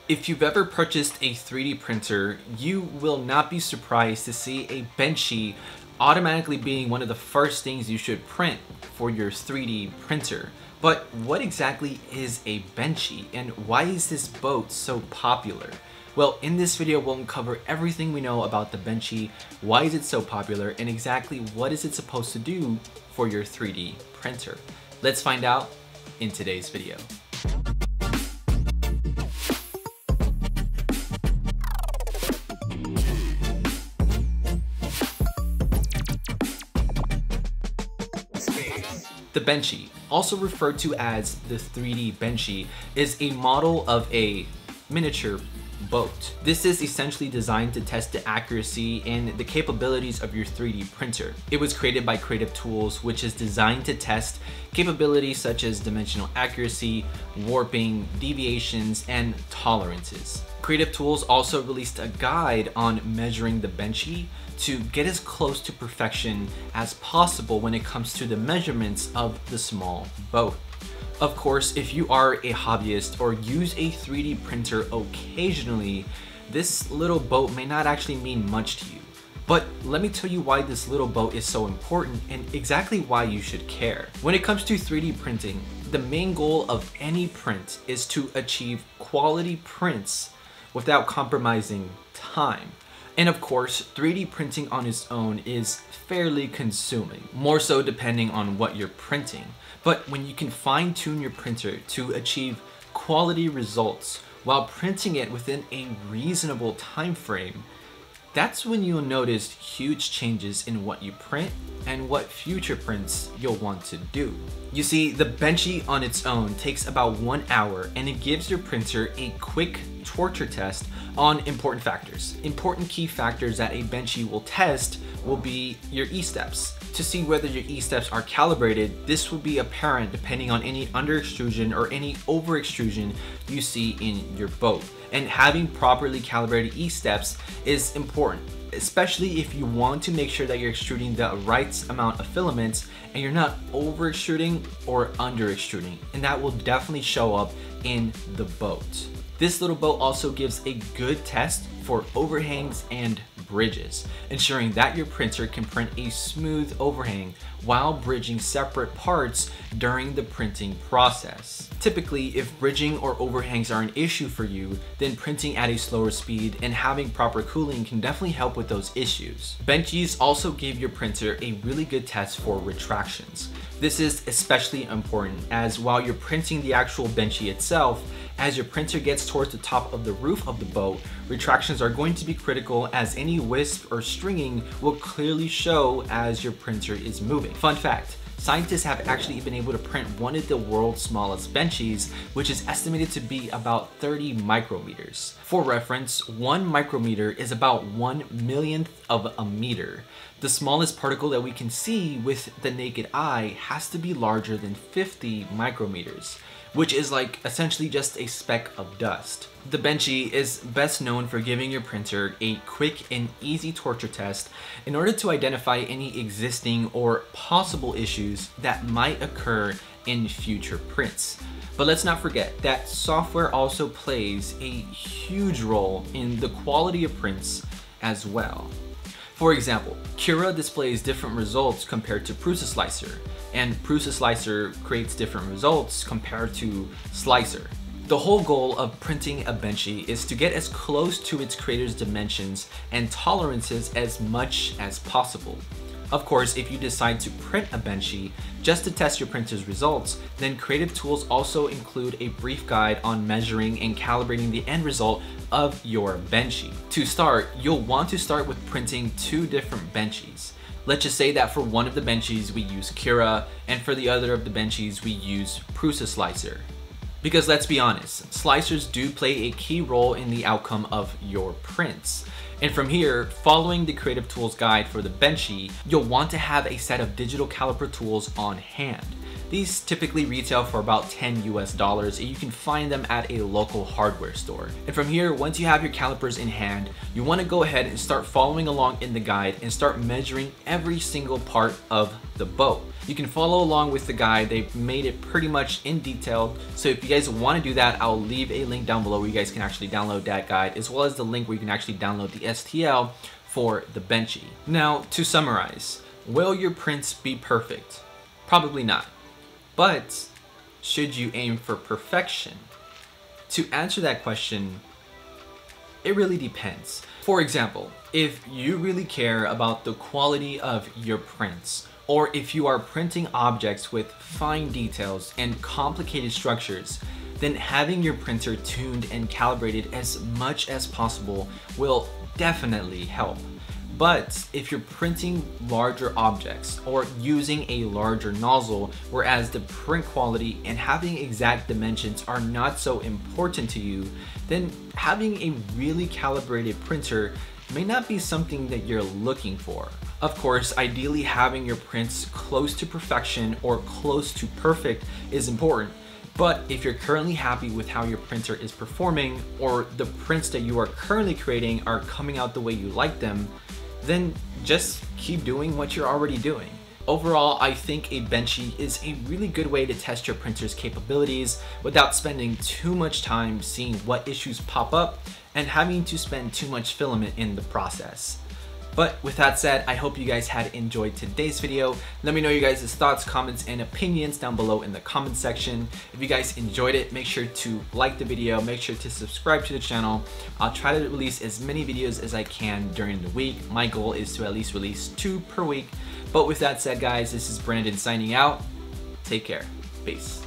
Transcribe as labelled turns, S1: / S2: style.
S1: If you've ever purchased a 3D printer, you will not be surprised to see a Benchy automatically being one of the first things you should print for your 3D printer. But what exactly is a Benchy, and why is this boat so popular? Well, in this video we'll uncover everything we know about the Benchy, why is it so popular, and exactly what is it supposed to do for your 3D printer. Let's find out in today's video. The Benchy, also referred to as the 3D Benchy, is a model of a miniature boat. This is essentially designed to test the accuracy and the capabilities of your 3D printer. It was created by Creative Tools, which is designed to test capabilities such as dimensional accuracy, warping, deviations, and tolerances. Creative Tools also released a guide on measuring the Benchy to get as close to perfection as possible when it comes to the measurements of the small boat. Of course, if you are a hobbyist or use a 3D printer occasionally, this little boat may not actually mean much to you. But let me tell you why this little boat is so important and exactly why you should care. When it comes to 3D printing, the main goal of any print is to achieve quality prints without compromising time. And of course, 3D printing on its own is fairly consuming, more so depending on what you're printing. But when you can fine-tune your printer to achieve quality results while printing it within a reasonable time frame, that's when you'll notice huge changes in what you print and what future prints you'll want to do. You see, the Benchy on its own takes about 1 hour, and it gives your printer a quick torture test on important factors. Important key factors that a Benchy will test will be your E-steps. To see whether your E-steps are calibrated, this will be apparent depending on any under extrusion or any over extrusion you see in your boat. And having properly calibrated E-steps is important, especially if you want to make sure that you're extruding the right amount of filaments and you're not over extruding or under extruding, and that will definitely show up in the boat. This little boat also gives a good test for overhangs and bridges, ensuring that your printer can print a smooth overhang while bridging separate parts during the printing process. Typically, if bridging or overhangs are an issue for you, then printing at a slower speed and having proper cooling can definitely help with those issues. Benchys also give your printer a really good test for retractions. This is especially important as while you're printing the actual Benchy itself, as your printer gets towards the top of the roof of the boat, retractions are going to be critical as any wisp or stringing will clearly show as your printer is moving. Fun fact, scientists have actually been able to print one of the world's smallest Benchys, which is estimated to be about 30 micrometers. For reference, 1 micrometer is about 1/1,000,000th of a meter. The smallest particle that we can see with the naked eye has to be larger than 50 micrometers, which is like essentially just a speck of dust. The Benchy is best known for giving your printer a quick and easy torture test in order to identify any existing or possible issues that might occur in future prints. But let's not forget that software also plays a huge role in the quality of prints as well. For example, Cura displays different results compared to Prusa Slicer, and Prusa Slicer creates different results compared to Slicer. The whole goal of printing a Benchy is to get as close to its creator's dimensions and tolerances as much as possible. Of course, if you decide to print a Benchy just to test your printer's results, then Creative Tools also include a brief guide on measuring and calibrating the end result of your Benchy. To start, you'll want to start with printing 2 different Benchys. Let's just say that for one of the Benchys we use Cura, and for the other of the Benchys we use Prusa Slicer. Because let's be honest, slicers do play a key role in the outcome of your prints. And from here, following the Creative Tools guide for the Benchy, you'll want to have a set of digital caliper tools on hand. These typically retail for about 10 US dollars, and you can find them at a local hardware store. And from here, once you have your calipers in hand, you want to go ahead and start following along in the guide and start measuring every single part of the boat. You can follow along with the guide. They've made it pretty much in detail. So if you guys want to do that, I'll leave a link down below where you guys can actually download that guide, as well as the link where you can actually download the STL for the Benchy. Now, to summarize, will your prints be perfect? Probably not. But should you aim for perfection? To answer that question, it really depends. For example, if you really care about the quality of your prints, or if you are printing objects with fine details and complicated structures, then having your printer tuned and calibrated as much as possible will definitely help. But if you're printing larger objects or using a larger nozzle, whereas the print quality and having exact dimensions are not so important to you, then having a really calibrated printer may not be something that you're looking for. Of course, ideally having your prints close to perfection or close to perfect is important. But if you're currently happy with how your printer is performing, or the prints that you are currently creating are coming out the way you like them, then just keep doing what you're already doing. Overall, I think a Benchy is a really good way to test your printer's capabilities without spending too much time seeing what issues pop up and having to spend too much filament in the process. But with that said, I hope you guys had enjoyed today's video. Let me know your guys' thoughts, comments, and opinions down below in the comment section. If you guys enjoyed it, make sure to like the video, make sure to subscribe to the channel. I'll try to release as many videos as I can during the week. My goal is to at least release 2 per week. But with that said, guys, this is Brandon signing out. Take care. Peace.